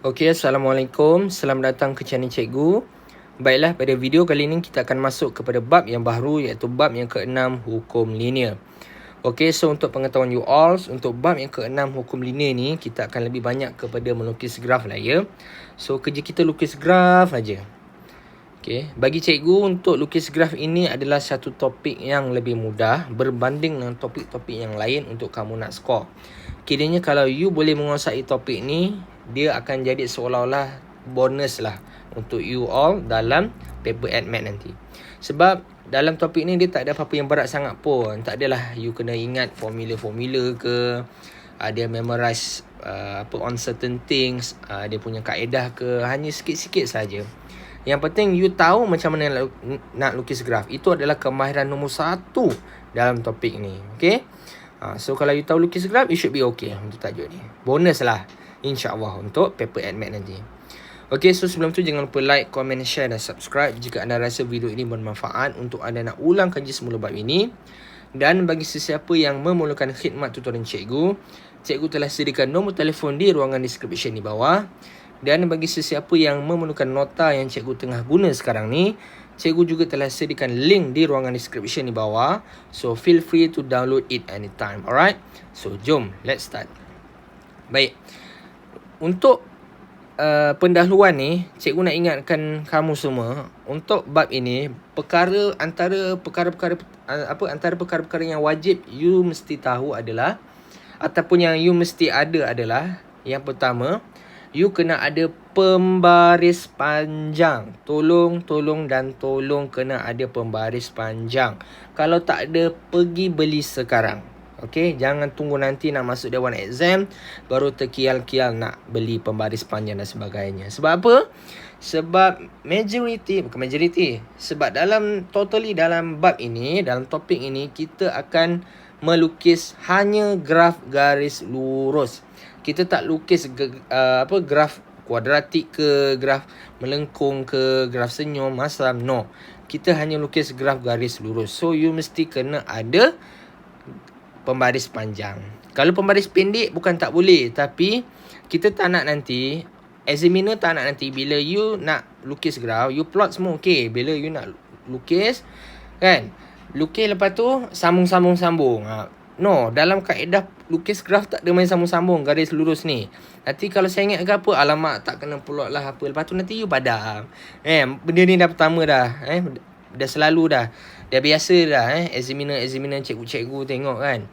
Okey, Assalamualaikum. Selamat datang ke channel Cikgu. Baiklah, pada video kali ini kita akan masuk kepada bab yang baru iaitu bab yang ke-6 hukum linear. Okey, so untuk pengetahuan you all, untuk bab yang ke-6 hukum linear ni kita akan lebih banyak kepada melukis graf lah ya. So kerja kita lukis graf aja. Okey, bagi cikgu untuk lukis graf ini adalah satu topik yang lebih mudah berbanding dengan topik-topik yang lain untuk kamu nak skor. Kiranya kalau you boleh menguasai topik ni, dia akan jadi seolah-olah bonus lah untuk you all dalam paper AdMath nanti. Sebab dalam topik ni dia tak ada apa-apa yang berat sangat pun. Tak adalah you kena ingat formula-formula ke, dia memorize on certain things, dia punya kaedah ke, hanya sikit-sikit saja. Yang penting you tahu macam mana nak lukis graf. Itu adalah kemahiran nombor 1 dalam topik ni. Okay? So kalau you tahu lukis graf, you should be okay untuk tajuk ni. Bonus lah, InsyaAllah, untuk paper AdMath nanti. Okay, so sebelum tu jangan lupa like, comment, share dan subscribe jika anda rasa video ini bermanfaat untuk anda nak ulang kaji semula bab ini. Dan bagi sesiapa yang memerlukan khidmat tutoran cikgu, cikgu telah sediakan nombor telefon di ruangan description di bawah. Dan bagi sesiapa yang memerlukan nota yang cikgu tengah guna sekarang ni, cikgu juga telah sediakan link di ruangan description di bawah. So feel free to download it anytime. Alright? So jom, let's start. Baik. Untuk pendahuluan ni, cikgu nak ingatkan kamu semua, untuk bab ini, antara perkara-perkara yang wajib you mesti tahu adalah, ataupun yang you mesti ada adalah, yang pertama, you kena ada pembaris panjang. Tolong kena ada pembaris panjang. Kalau tak ada, pergi beli sekarang. Okey, jangan tunggu nanti nak masuk dewan exam baru terkial-kial nak beli pembaris panjang dan sebagainya. Sebab apa? Sebab sebab dalam bab ini, dalam topik ini, kita akan melukis hanya graf garis lurus. Kita tak lukis graf kuadratik ke, graf melengkung ke, graf senyum, masam. No. Kita hanya lukis graf garis lurus. So you mesti kena ada pembaris panjang. Kalau pembaris pendek bukan tak boleh, tapi kita tak nak nanti, examiner tak nak nanti bila you nak lukis graf, you plot semua okey. Bila you nak lukis, kan, lukis lepas tu sambung. No, dalam kaedah lukis graf tak ada main sambung-sambung garis lurus ni. Nanti kalau saya ingat ke apa, alamak tak kena plot lah apa. Lepas tu nanti you padam. Benda ni dah pertama dah. Dah selalu dah. Dah biasa dah. Examiner, cikgu-cikgu tengok kan.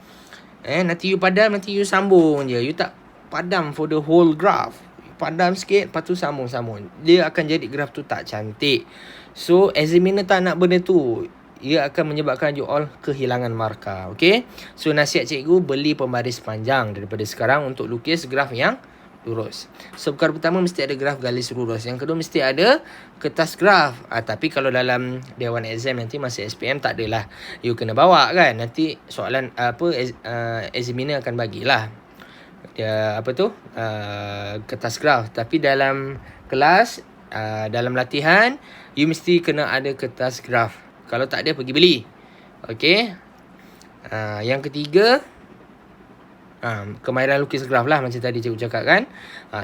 Nanti you padam, nanti you sambung je. You tak padam for the whole graph. Padam sikit, lepas tu sambung. Dia akan jadi graf tu tak cantik. So, examiner tak nak benda tu. Ia akan menyebabkan you all kehilangan markah. Okay? So, nasihat cikgu, beli pembaris panjang daripada sekarang untuk lukis graf yang lurus. So, perkara pertama mesti ada graf garis lurus. Yang kedua mesti ada kertas graf. Tapi kalau dalam dewan exam nanti masa SPM tak adalah. You kena bawa kan. Nanti soalan examiner akan bagilah. Kertas graf. Tapi dalam kelas, dalam latihan, you mesti kena ada kertas graf. Kalau tak ada, pergi beli. Okey. Yang ketiga, kemahiran lukis graf lah, macam tadi cikgu cakap kan.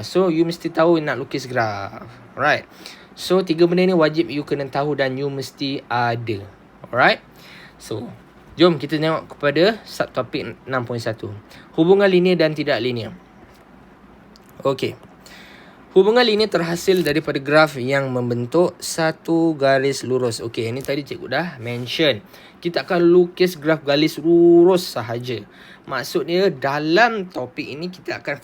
So you mesti tahu nak lukis graf. Alright. So 3 benda ni wajib you kena tahu dan you mesti ada. Alright. So jom kita tengok kepada subtopik 6.1. Hubungan linear dan tidak linear. Okey. Hubungan linear terhasil daripada graf yang membentuk satu garis lurus. Okey, ini tadi cikgu dah mention. Kita akan lukis graf garis lurus sahaja. Maksudnya dalam topik ini kita akan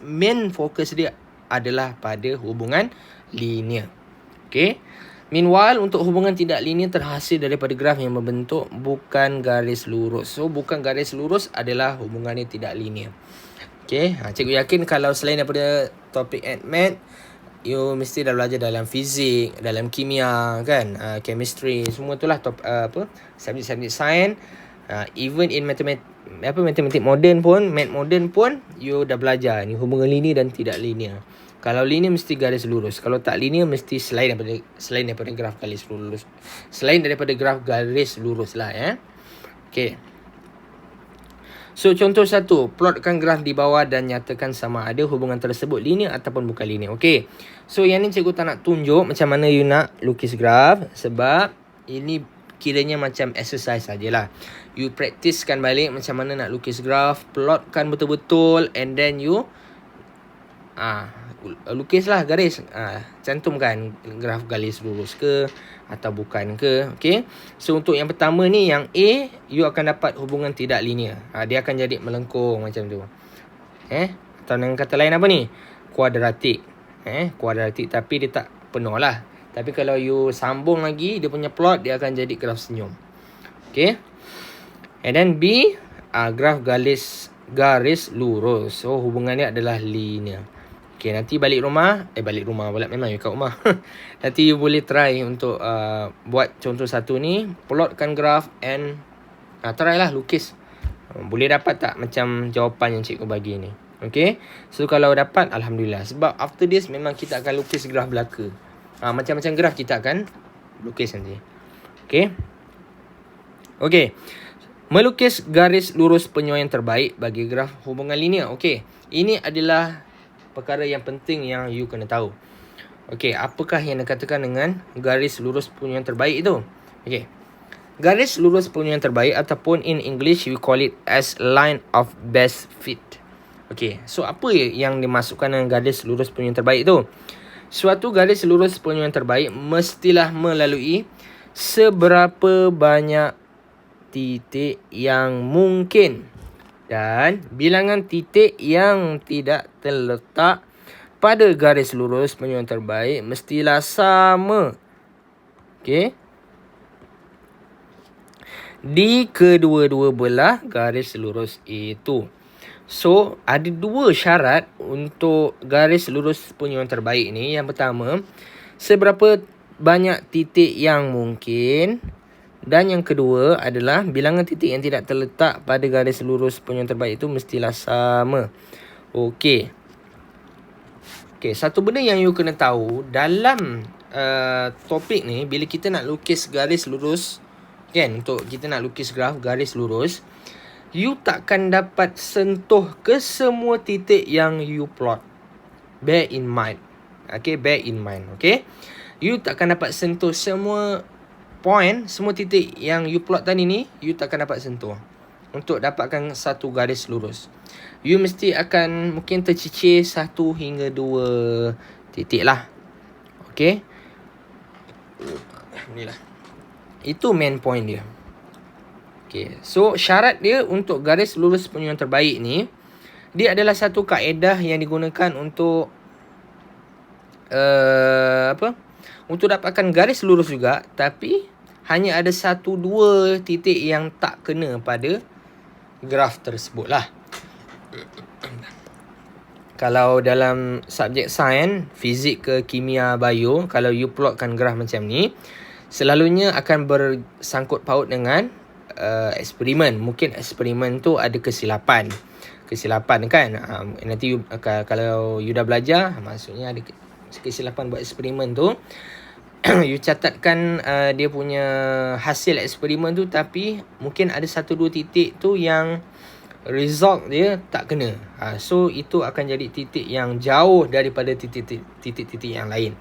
main fokus dia adalah pada hubungan linear. Okey. Meanwhile, untuk hubungan tidak linear terhasil daripada graf yang membentuk bukan garis lurus. So, bukan garis lurus adalah hubungannya tidak linear. Okay, cikgu yakin kalau selain daripada topik AdMath, you mesti dah belajar dalam fizik, dalam kimia kan, chemistry, semua itulah subjek-subjek sains, even in matematik moden pun, math moden pun you dah belajar ni hubungan linear dan tidak linear. Kalau linear mesti garis lurus, kalau tak linear mesti selain daripada graf garis lurus. Selain daripada graf garis lurus lah ya. Okay. So contoh 1, plotkan graf di bawah dan nyatakan sama ada hubungan tersebut linear ataupun bukan linear. Okey. So yang ni cikgu tak nak tunjuk macam mana you nak lukis graf sebab ini kiranya macam exercise sajalah. You practicekan balik macam mana nak lukis graf, plotkan betul-betul and then you lukislah garis. Cantumkan graf garis lurus ke atau bukan ke. Okay. So untuk yang pertama ni, yang A, you akan dapat hubungan tidak linear. Dia akan jadi melengkung macam tu. Atau dengan kata lain apa ni? Kuadratik. Kuadratik tapi dia tak penuh lah. Tapi kalau you sambung lagi dia punya plot, dia akan jadi graf senyum. Okay. And then B, graf garis lurus. So hubungan dia adalah linear. Okay, nanti balik rumah pula, memang you kat rumah. Nanti you boleh try untuk buat contoh 1 ni, plotkan graf and try lah lukis. Boleh dapat tak macam jawapan yang cikgu bagi ni. Okay, so kalau dapat alhamdulillah. Sebab after this memang kita akan lukis graf belaka. Macam-macam graf kita akan lukis nanti. Okay. Okay, melukis garis lurus penyuaian terbaik bagi graf hubungan linear. Okay, ini adalah perkara yang penting yang you kena tahu. Okey, apakah yang dikatakan dengan garis lurus penyuaian terbaik itu? Okey. Garis lurus penyuaian terbaik ataupun in English we call it as line of best fit. Okey, so apa yang dimasukkan dengan garis lurus penyuaian terbaik itu? Suatu garis lurus penyuaian terbaik mestilah melalui seberapa banyak titik yang mungkin dan bilangan titik yang tidak terletak pada garis lurus penyuaian terbaik mestilah sama. Okey. Di kedua-dua belah garis lurus itu. So, ada 2 syarat untuk garis lurus penyuaian terbaik ni. Yang pertama, seberapa banyak titik yang mungkin. Dan yang kedua adalah bilangan titik yang tidak terletak pada garis lurus penyuaian terbaik itu mestilah sama. Okey. Okey, satu benda yang you kena tahu dalam topik ni, bila kita nak lukis garis lurus, kan, untuk kita nak lukis graf garis lurus, you takkan dapat sentuh ke semua titik yang you plot. Bear in mind. Okay, bear in mind. Okay, you takkan dapat sentuh semua point, semua titik yang you plot tadi ni, you takkan dapat sentuh untuk dapatkan satu garis lurus. You mesti akan mungkin tercicir 1 hingga 2 titik lah. Okay, inilah, itu main point dia. Okay, so syarat dia untuk garis lurus penyuaian terbaik ni, dia adalah satu kaedah yang digunakan untuk untuk dapatkan garis lurus juga, tapi hanya ada 1-2 titik yang tak kena pada graf tersebut lah. Kalau dalam subjek sains, fizik ke kimia, bio, kalau you plotkan graf macam ni, selalunya akan bersangkut paut dengan eksperimen. Mungkin eksperimen tu ada kesilapan kan. Nanti you, kalau you dah belajar, maksudnya ada kesilapan buat eksperimen tu, you catatkan dia punya hasil eksperimen tu, tapi mungkin ada 1-2 titik tu yang result dia tak kena. So itu akan jadi titik yang jauh daripada titik-titik yang lain.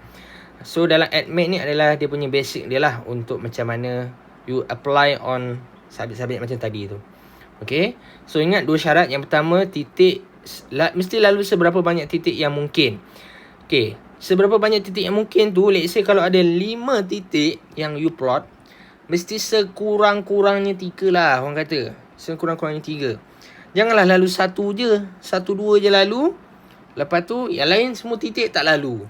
So dalam ADMAT ni adalah dia punya basic dia lah, untuk macam mana you apply on subjek-subjek macam tadi tu. Okay, so ingat 2 syarat. Yang pertama, titik mesti lalu seberapa banyak titik yang mungkin. Okay, seberapa banyak titik yang mungkin tu, let's say kalau ada 5 titik yang you plot, mesti sekurang-kurangnya 3 lah, orang kata. Sekurang-kurangnya 3. Janganlah lalu 1 je, 1-2 je lalu. Lepas tu yang lain semua titik tak lalu.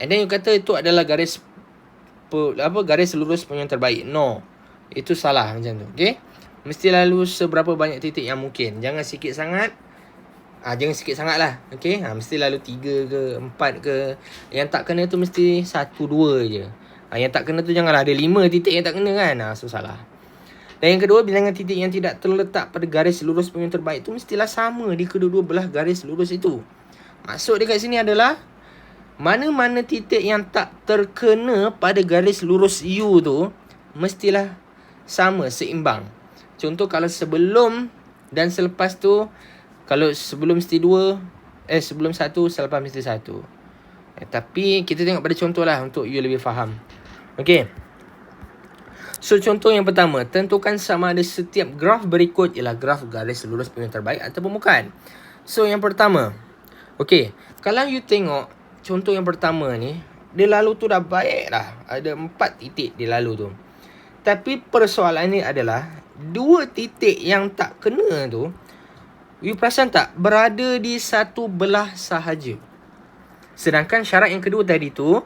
And then you kata itu adalah garis lurus penyuaian terbaik. No, itu salah macam tu. Okay, mesti lalu seberapa banyak titik yang mungkin. Jangan sikit sangat. Jangan sikit sangat lah. Okay, mesti lalu 3 ke 4 ke. Yang tak kena tu mesti 1-2 je. Yang tak kena tu janganlah ada 5 titik yang tak kena kan. So salah. Dan yang kedua, bilangan titik yang tidak terletak pada garis lurus penyuaian terbaik tu mestilah sama di kedua-dua belah garis lurus itu. Maksud dekat sini adalah mana-mana titik yang tak terkena pada garis lurus U tu mestilah sama, seimbang. Contoh, kalau sebelum Dan selepas tu, kalau sebelum mesti 2, sebelum 1, selepas mesti 1. Tapi kita tengok pada contoh lah untuk you lebih faham. Okay. So contoh yang pertama, tentukan sama ada setiap graf berikut ialah graf garis lurus yang terbaik ataupun bukan. So yang pertama, okay, kalau you tengok contoh yang pertama ni, dia lalu tu dah baik dah. Ada 4 titik dia lalu tu. Tapi persoalan ni adalah 2 titik yang tak kena tu, you perasan tak, berada di satu belah sahaja. Sedangkan syarat yang kedua tadi tu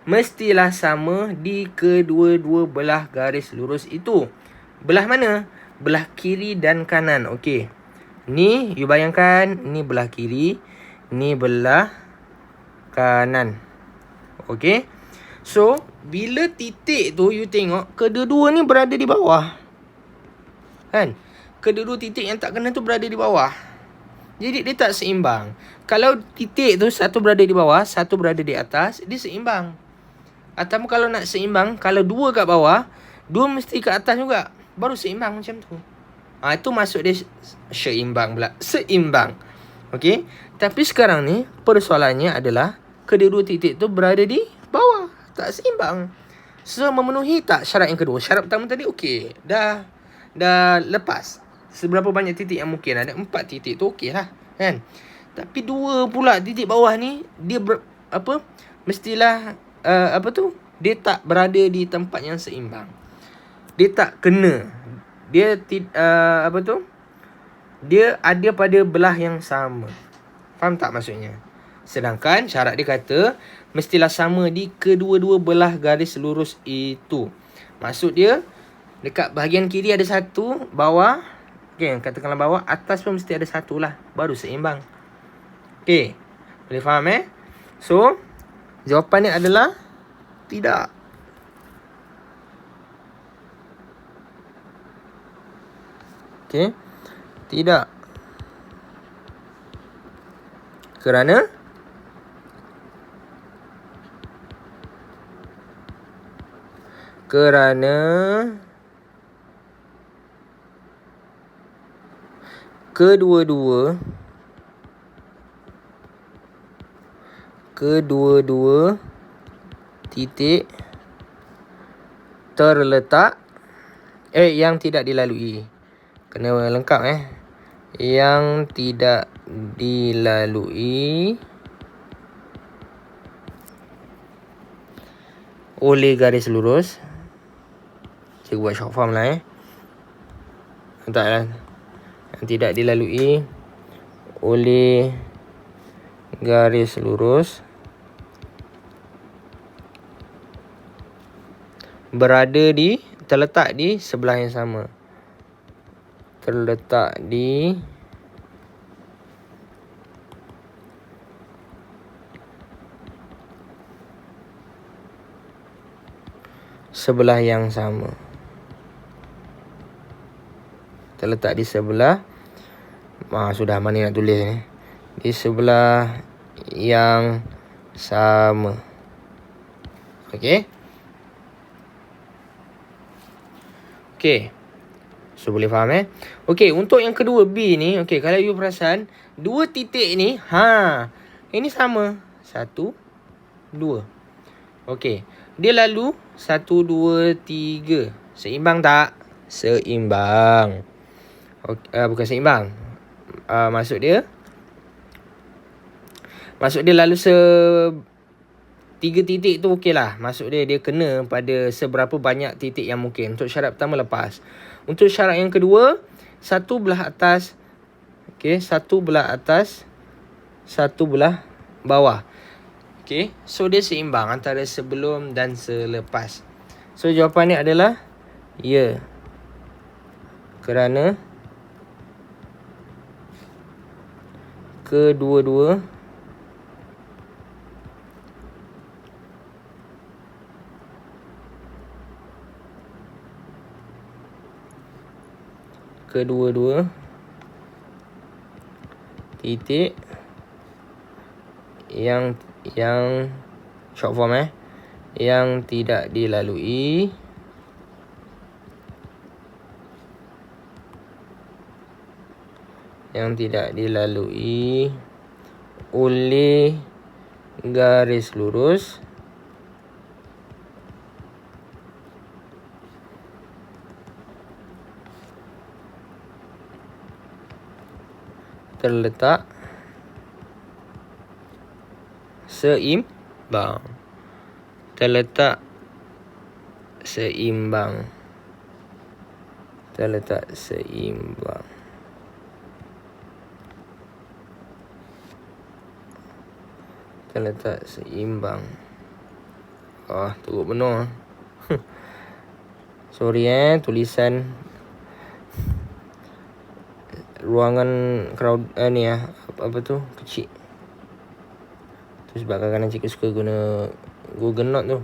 mestilah sama di kedua-dua belah garis lurus itu. Belah mana? Belah kiri dan kanan. Okey. Ni you bayangkan, ni belah kiri, ni belah kanan. Okey. So, bila titik tu you tengok kedua-dua ni berada di bawah. Kan? Kedua-dua titik yang tak kena tu berada di bawah. Jadi dia tak seimbang. Kalau titik tu satu berada di bawah, satu berada di atas, dia seimbang. Ataupun kalau nak seimbang, kalau 2 kat bawah, 2 mesti kat atas juga. Baru seimbang macam tu. Itu maksud dia seimbang pula. Seimbang. Okey. Tapi sekarang ni persoalannya adalah kedua-dua titik tu berada di bawah. Tak seimbang. So memenuhi tak syarat yang kedua? Syarat pertama tadi okey. Dah lepas. Seberapa banyak titik yang mungkin? Ada 4 titik tu okey lah. Kan? Tapi 2 pula titik bawah ni, dia mestilah dia tak berada di tempat yang seimbang. Dia tak kena. Dia dia ada pada belah yang sama. Faham tak maksudnya? Sedangkan syarat dia kata mestilah sama di kedua-dua belah garis lurus itu. Maksud dia dekat bahagian kiri ada 1, bawah, okey, katakanlah bawah, atas pun mesti ada 1 lah, baru seimbang. Okey. Boleh faham So, jawapannya adalah tidak. Okey. Tidak. Kerana kedua-dua titik terletak yang tidak dilalui. Kena lengkap yang tidak dilalui oleh garis lurus. Cikgu buat short form lah tak lah. Yang tidak dilalui oleh garis lurus terletak di sebelah yang sama. Terletak di sebelah yang sama. Terletak di sebelah sudah mana nak tulis ni? Di sebelah yang sama. Okey. Okey. So boleh faham Okey, untuk yang kedua B ni, okey, kalau you perasan 2 titik ni, ini sama. 1, 2. Okey. Dia lalu 1, 2, 3. Seimbang tak? Seimbang. Bukan seimbang. Maksud dia lalu 3 titik tu okey lah. Maksud dia kena pada seberapa banyak titik yang mungkin. Untuk syarat pertama lepas. Untuk syarat yang kedua, 1 belah atas. Okey, 1 belah atas, 1 belah bawah. Okey, so dia seimbang antara sebelum dan selepas. So jawapannya adalah ya. Kerana kedua-dua titik yang short form yang tidak dilalui yang tidak dilalui oleh garis lurus terletak seimbang. Terletak seimbang. Terletak seimbang. Terletak seimbang. Teruk benar. Sorry tulisan ruangan crowd ni apa tu kecil. Tu sebab kadang-kadang cikgu suka guna Google Note tu.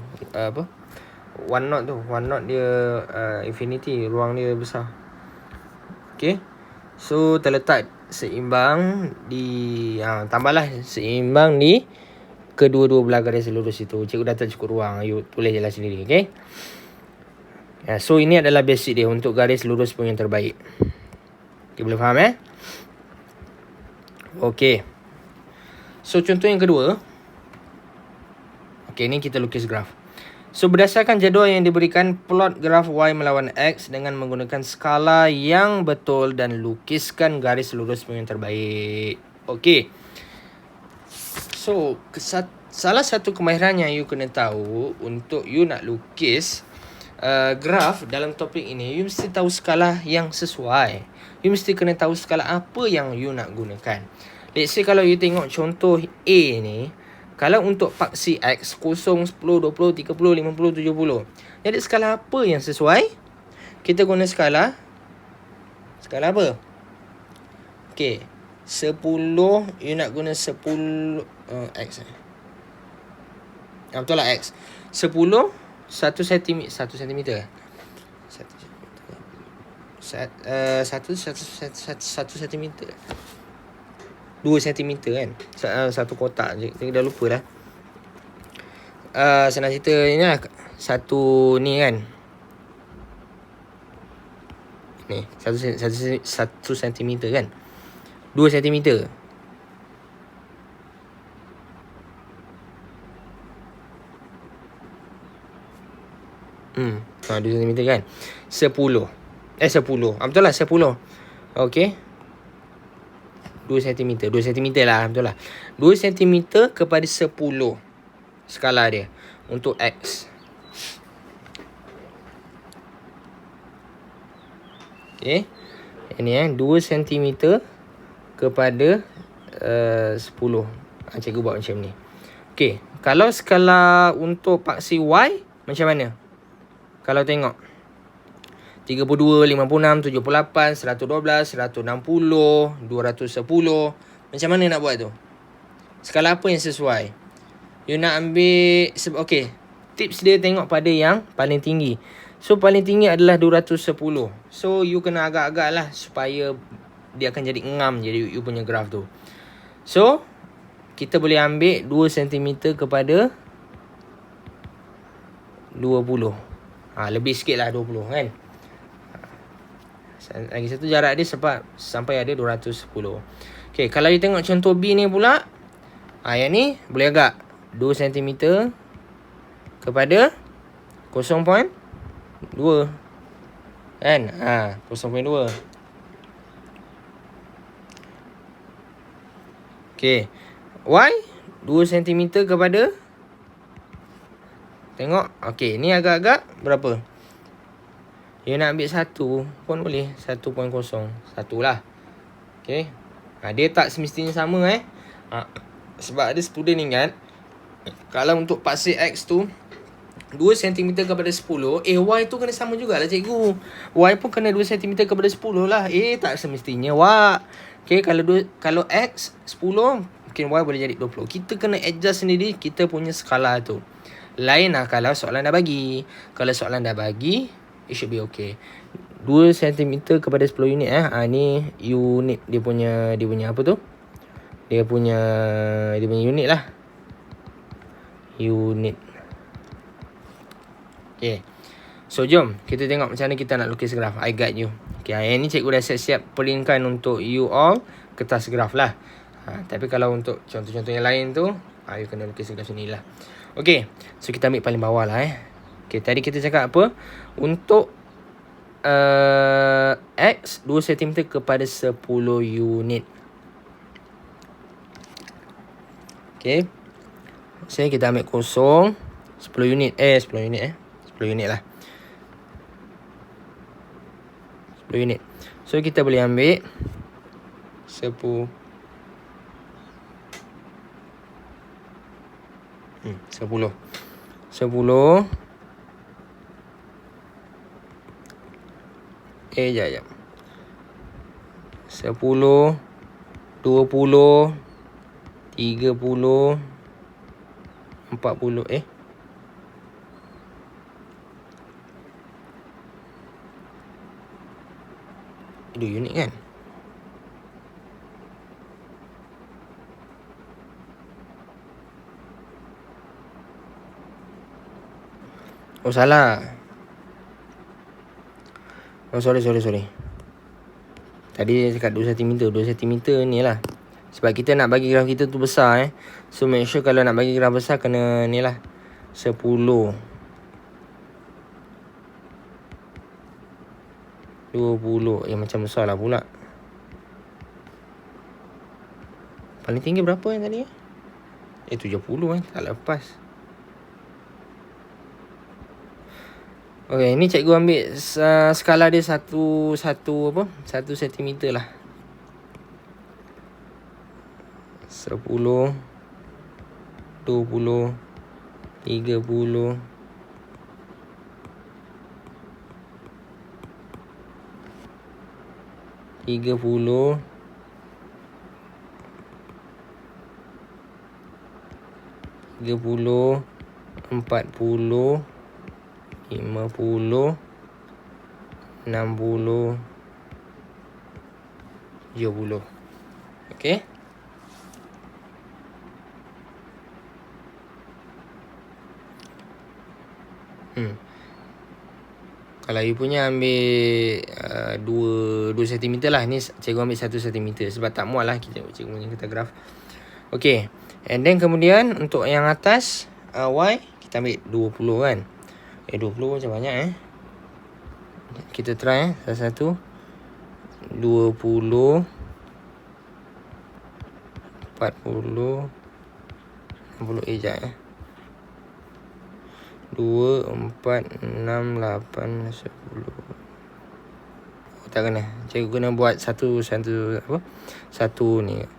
OneNote tu. OneNote dia infinity, ruang dia besar. Okay. So terletak seimbang di tambahlah seimbang di kedua-dua belah garis lurus itu. Cikgu dah tak cukup ruang. You tulis je lah sendiri. Okay. So ini adalah basic dia untuk garis lurus pun yang terbaik. Okay, boleh faham Okay. So contoh yang kedua. Okay, ni kita lukis graf. So berdasarkan jadual yang diberikan, plot graf Y melawan X dengan menggunakan skala yang betul dan lukiskan garis lurus pun yang terbaik. Okay. So salah satu kemahiran yang you kena tahu untuk you nak lukis graf dalam topik ini, you mesti tahu skala yang sesuai. You mesti kena tahu skala apa yang you nak gunakan. Let's say kalau you tengok contoh A ni, kalau untuk paksi X 0, 10, 20, 30, 50, 70. Jadi skala apa yang sesuai? Kita guna skala apa? Okay, 10, you nak guna 10 X. Betul lah X. 10 1 cm 1 cm. 1 cm. 2 cm kan. Satu kotak je. Kita dah lupa dah. Senang cerita ni lah. Satu ni kan. Ni 1 cm kan. 2 cm. 2 cm kan. 10. 10. Betul lah 10. Okay. 2 cm. 2 cm lah. Betul lah. 2 cm kepada 10. Skala dia. Untuk X. Okay. Ini 2 cm kepada 10. Cikgu buat macam ni. Okay. Kalau skala untuk paksi Y, macam mana? Kalau tengok 32, 56, 78, 112, 160, 210. Macam mana nak buat tu? Skala apa yang sesuai? You nak ambil, okay, tips dia tengok pada yang paling tinggi. So paling tinggi adalah 210. So you kena agak-agak lah supaya dia akan jadi ngam jadi you punya graf tu. So kita boleh ambil 2 cm kepada 20. Lebih sikit lah 20 kan. Lagi satu jarak dia sampai ada 210. Okay, kalau you tengok contoh B ni pula, yang ni boleh agak 2 cm kepada 0.2 kan. 0.2. Okay, Y 2 cm kepada, tengok. Okay, ni agak-agak berapa? You nak ambil 1 pun boleh. 1.0. 1 lah. Okay. Dia tak semestinya sama sebab ada student ingat, kalau untuk paksi X tu 2 cm kepada 10, Y tu kena sama jugalah cikgu. Y pun kena 2 cm kepada 10 lah. Tak semestinya Wak. Okay, kalau X 10, mungkin Y boleh jadi 20. Kita kena adjust sendiri kita punya skala tu. Lain lah kalau soalan dah bagi. Kalau soalan dah bagi, it should be okay. 2 cm kepada 10 unit ni unit dia punya apa tu? Dia punya unit lah. Unit. Okay. So jom kita tengok macam mana kita nak lukis graf. I guide you. Okay, yang ni cikgu dah siap-siap printkan untuk you all kertas graf lah. Tapi kalau untuk contoh-contoh yang lain tu, you kena lukis kat sini lah. Okay, so kita ambil paling bawah lah Okay, tadi kita cakap apa? Untuk X 2 cm kepada 10 unit. Okay, so kita ambil kosong 10 unit 10 unit 10 unit lah 10 unit. So kita boleh ambil 10 10 sekejap 10 20 30 40 2 unit kan? Oh salah. Oh sorry. Tadi cakap 2 cm. 2 cm ni lah. Sebab kita nak bagi graf kita tu besar So make sure kalau nak bagi graf besar kena ni lah 10 20 macam besar lah pula. Paling tinggi berapa yang tadi 70 tak lepas. Okay, ni cikgu ambil skala dia 1 cm lah. 10 20 30 30 40 50 60 70. Okay. Kalau you punya ambil 2 cm lah. Ni cikgu ambil 1 cm sebab tak muat lah cikgu punya kertas graf. Okay. And then kemudian untuk yang atas Y kita ambil 20 kan. 20 macam banyak Kita try satu-satu. 20 40 60 sekejap 2 4 6 8 10. Tak kena. Cikgu kena buat satu ni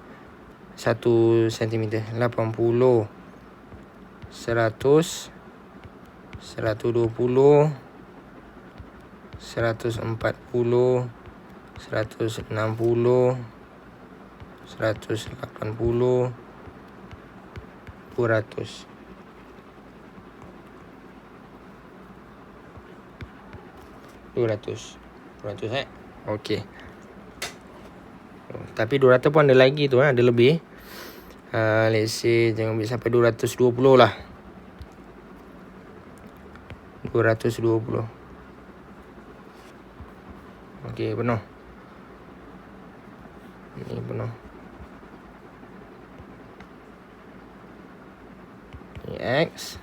1 cm 80 100 120 140 160 180 200 Okay. Tapi 200 pun ada lagi tu ada lebih. Let's say jangan ambil sampai 220 lah. 220. Okay, penuh. Ni penuh. Ni X.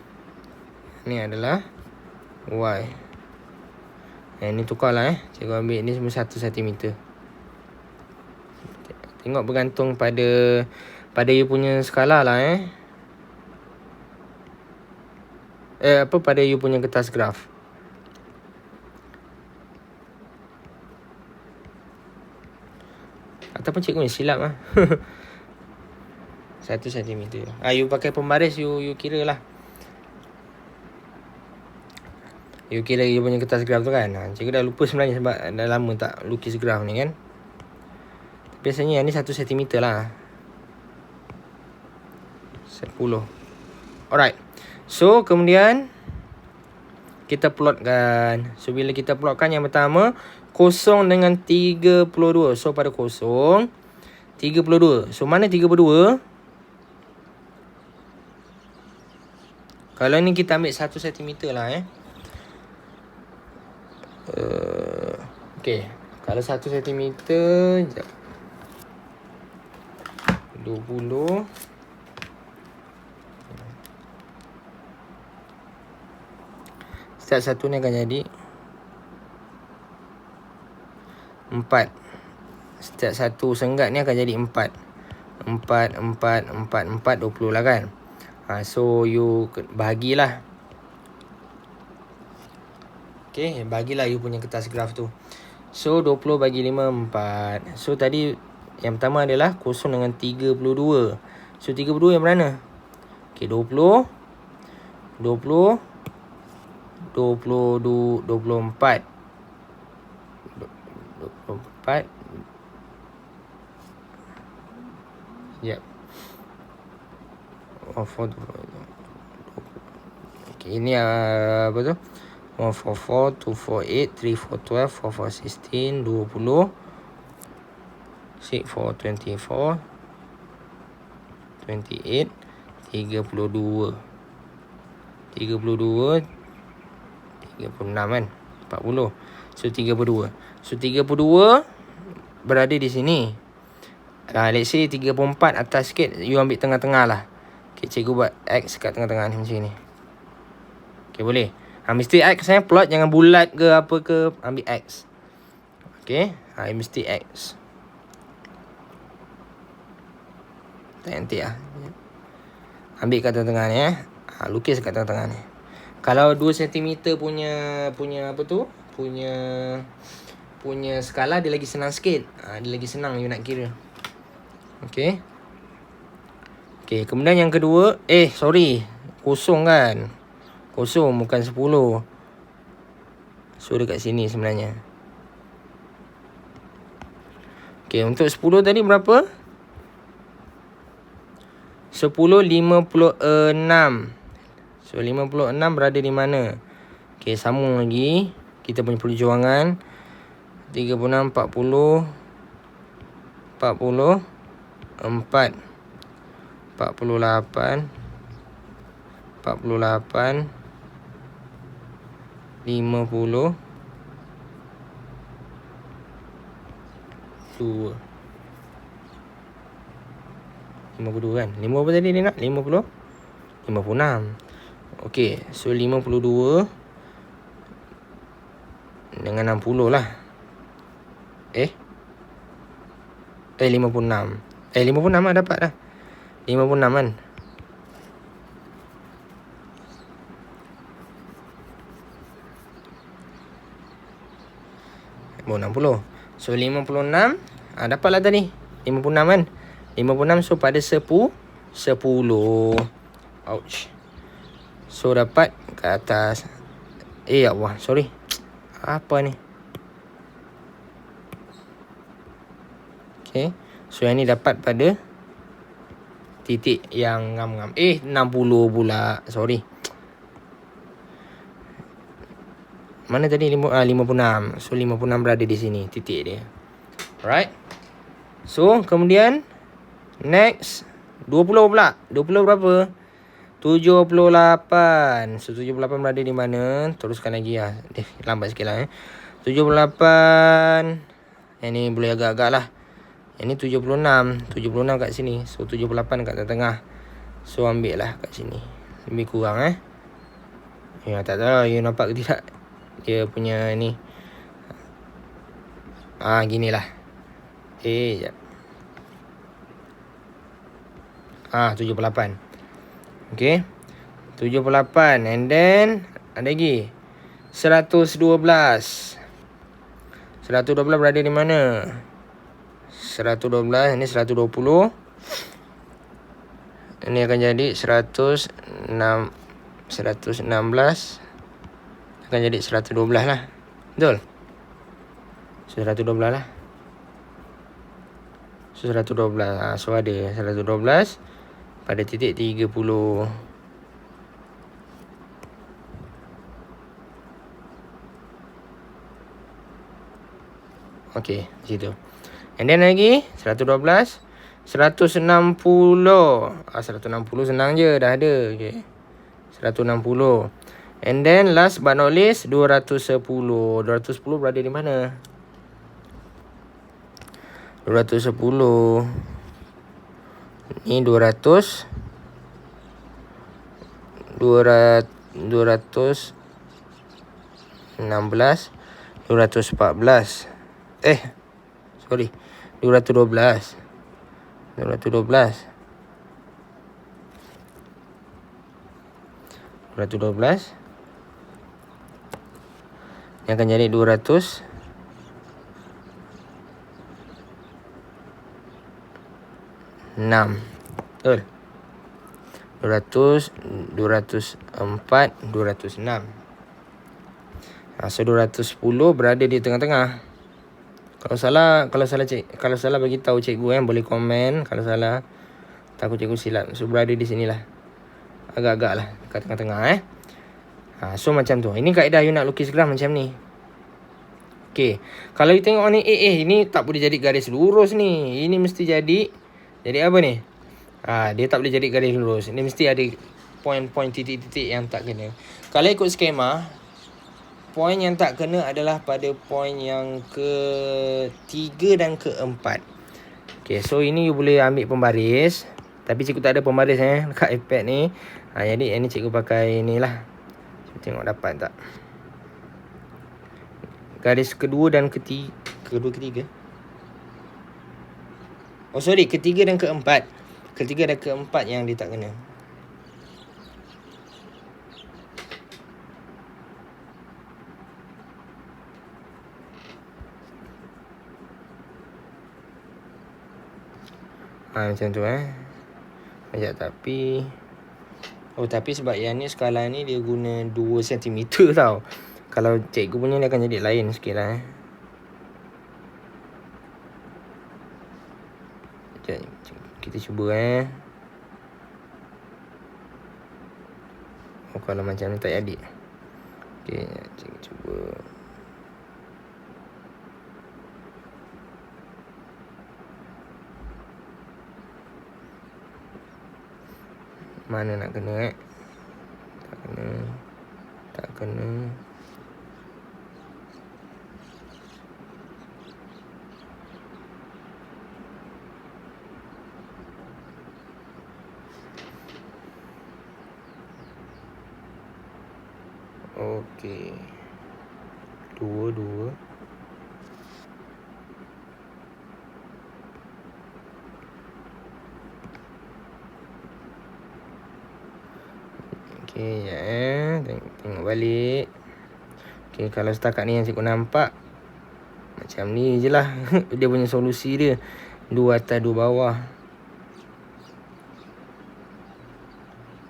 Ni adalah Y. Ni tukar lah Cikgu ambil ni semua 1 cm. Tengok bergantung pada you punya skala lah pada you punya kertas graf. Ataupun cikgu ni silap 1 cm. You pakai pembaris you kira lah. You kira you punya kertas graf tu kan. Cikgu dah lupa sebenarnya sebab dah lama tak lukis graf ni kan. Biasanya yang ni 1 cm lah. 10. Alright. So kemudian kita plotkan. So bila kita plotkan yang pertama kosong dengan 32. So pada kosong 32. So mana 32? Kalau ni kita ambil 1 cm lah Okay. Kalau 1 cm, sekejap. 20. Step 1 ni akan jadi 4. Step 1 senggat ni akan jadi 4. 4, 4, 4, 4, 20 lah kan. So you bahagilah. Okay, bagilah you punya kertas graf tu. So 20 bagi 5, 4. So tadi yang pertama adalah kosong dengan 32. So 32 yang mana? Okay, 20, 20, 22, 24, 24. Sekejap. Okay, ini apa tu? 144, 248, 3412, 4416, 20, 6424, 28, 32, 32, 36 kan, 40. So 32. So 32 berada di sini. Let's say 34 atas sikit, you ambil tengah-tengah lah. Okay, cikgu buat X kat tengah-tengah ni macam ni. Okay, boleh. Mesti X plot, jangan bulat ke apa ke, ambil X. Okay, mesti X. Tak nanti lah. Ambil kat tengah-tengah ni lukis kat tengah-tengah ni. Kalau 2 cm punya apa tu? Punya skala dia lagi senang sikit. Dia lagi senang you nak kira. Okay. Okay, kemudian yang kedua, kosong kan. Kosong bukan 10. So dekat sini sebenarnya. Okay, untuk 10 tadi berapa? 10, 56. So 56 berada di mana? Okay, sambung lagi kita punya perjuangan. 36, 40, 40, 4, 48, 48, 50, 2. 52 kan? 5 apa tadi dia nak? 50? 56. Okay, so 52 dengan 60 lah. 56. 56 lah dapat dah. 56 kan? Oh, 60. So 56 dapatlah tadi 56 kan. 56 so pada 10. Ouch. So dapat ke atas. Ya Allah, sorry. Apa ni? Okay, so yang ni dapat pada titik yang ngam-ngam. 60 pula. Sorry. Mana tadi 56. So 56 berada di sini titik dia. Alright. So kemudian next 20 pula. 20 berapa? 78. So 78 berada di mana? Teruskan lagi lah. Lambat sikit lah 78. Yang ni boleh agak-agak lah. Yang ni 76. 76 kat sini. So 78 kat tengah. So ambil lah kat sini. Lebih kurang Ya, tak tahu you nampak ke tidak. Dia punya ni. Ginilah. Sekejap. 78. Okay. 78. And then ada lagi 112. 112 berada di mana? 112. Ini 120. Ini akan jadi 116. Akan jadi 112 lah. Betul? So 112 lah. So 112. So ada 112 pada titik 30. Okay, situ. And then lagi 112, 160. 160 senang je, dah ada. Okay, 160. And then last but not least 210. 210 berada di mana? 210. Ni 200. 216. 214. Sorry. 212. 212. 212. Yang akan jadi 200. 6. Betul. 200, 204, 206. So 210 berada di tengah-tengah. Kalau salah bagi tahu cikgu boleh komen. Kalau salah takut cikgu silap. So berada di sinilah. Agak-agak lah dekat tengah-tengah So macam tu. Ini kaedah you nak lukis graf macam ni. Okey. Kalau you tengok ni ini tak boleh jadi garis lurus ni. Ini mesti jadi apa ni? Dia tak boleh jadi garis lurus. Ini mesti ada poin-poin titik-titik yang tak kena. Kalau ikut skema, poin yang tak kena adalah pada poin yang ke-3 dan ke-4. Okay, so ini you boleh ambil pembaris. Tapi cikgu tak ada pembaris dekat iPad ni. Jadi ini cikgu pakai ni lah. Tengok dapat tak. Garis kedua dan ketiga. Ketiga dan keempat. Ketiga dan keempat yang dia tak kena. Macam tu Sekejap, tapi tapi sebab yang ni skala ni dia guna 2 cm tau. Kalau cikgu punya dia akan jadi lain sikit lah Kita cuba kalau macam ni tak jadi. Okay, cikgu cuba. Mana nak kena Tak kena. Okey. 2. Okey, tengok balik. Okey, kalau setakat ni yang cikgu nampak macam ni je lah. Dia punya solusi dia 2 atas 2 bawah.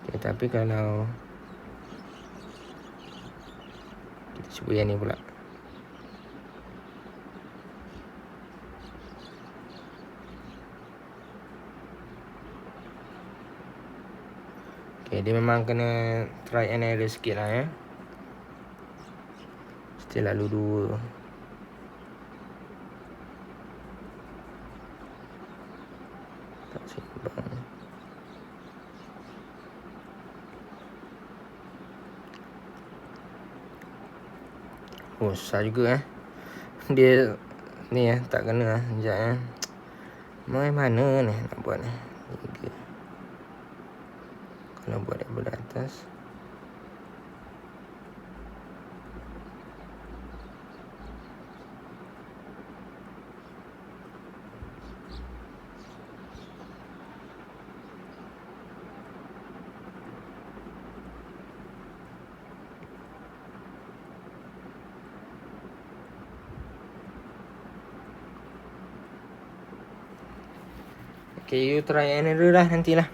Okay, tapi kalau kita cuba yang ni pula. Okay, dia memang kena try and error sikit lah Mesti lalu 2. Tak seimbang. Susah juga Dia ni tak kena Sekejap mana ni nak buat ni. 3. Kalau buat daripada atas. Okay, you try and error lah nantilah.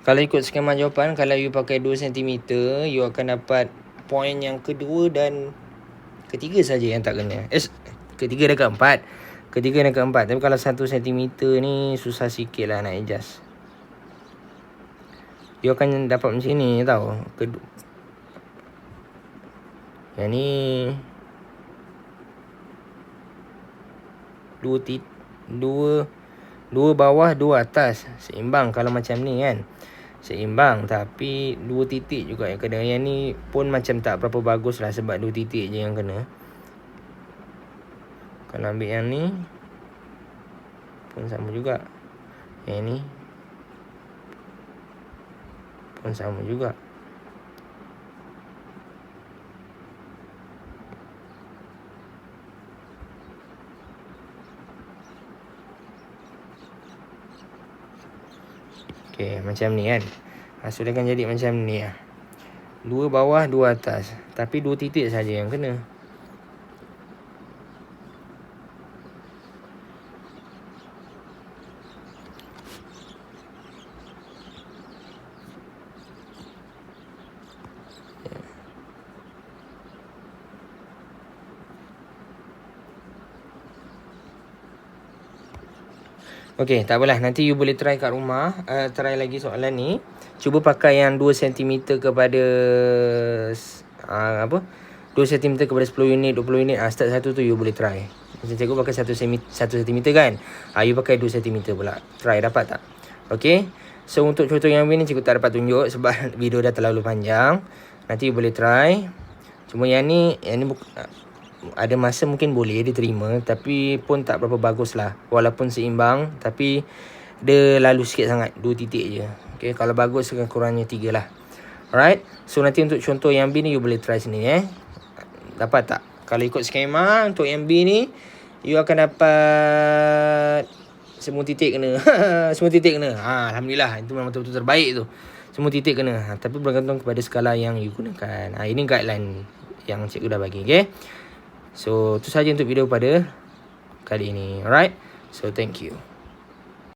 Kalau ikut skema jawapan, kalau you pakai 2 cm, you akan dapat poin yang kedua dan ketiga saja yang tak kena. Ketiga dan keempat. Ketiga dan keempat. Tapi kalau 1 cm ni susah sikit lah nak adjust. You akan dapat macam ni tau. Yang ni 2 bawah 2 atas. Seimbang kalau macam ni seimbang, tapi 2 titik juga yang kena. Yang ni pun macam tak berapa bagus lah, sebab 2 titik je yang kena. Kalau ambil yang ni pun sama juga. Yang ni pun sama juga. Okey, macam ni kan. Sudah kan jadi macam ni lah. 2 bawah, 2 atas. Tapi 2 titik saja yang kena. Okey, tak apalah. Nanti you boleh try kat rumah. Try lagi soalan ni. Cuba pakai yang 2 cm kepada apa? 2 cm kepada 10 unit, 20 unit. Start satu tu you boleh try. Macam cikgu pakai 1 cm kan. You pakai 2 cm pula. Try, dapat tak? Okey. So untuk contoh yang ni cikgu tak dapat tunjuk sebab video dah terlalu panjang. Nanti you boleh try. Cuma yang ni ada masa mungkin boleh diterima, tapi pun tak berapa bagus lah. Walaupun seimbang, tapi dia lalu sikit sangat, 2 titik je. Okay, kalau bagus kurangnya 3 lah. Alright, so nanti untuk contoh yang B ni you boleh try sini dapat tak? Kalau ikut skema untuk yang B ni, you akan dapat semua titik kena. Semua titik kena. Alhamdulillah, itu memang betul-betul terbaik tu. Semua titik kena. Tapi bergantung kepada skala yang you gunakan. Ini guideline yang cikgu dah bagi. Okay, so itu saja untuk video pada kali ini. Alright, so thank you.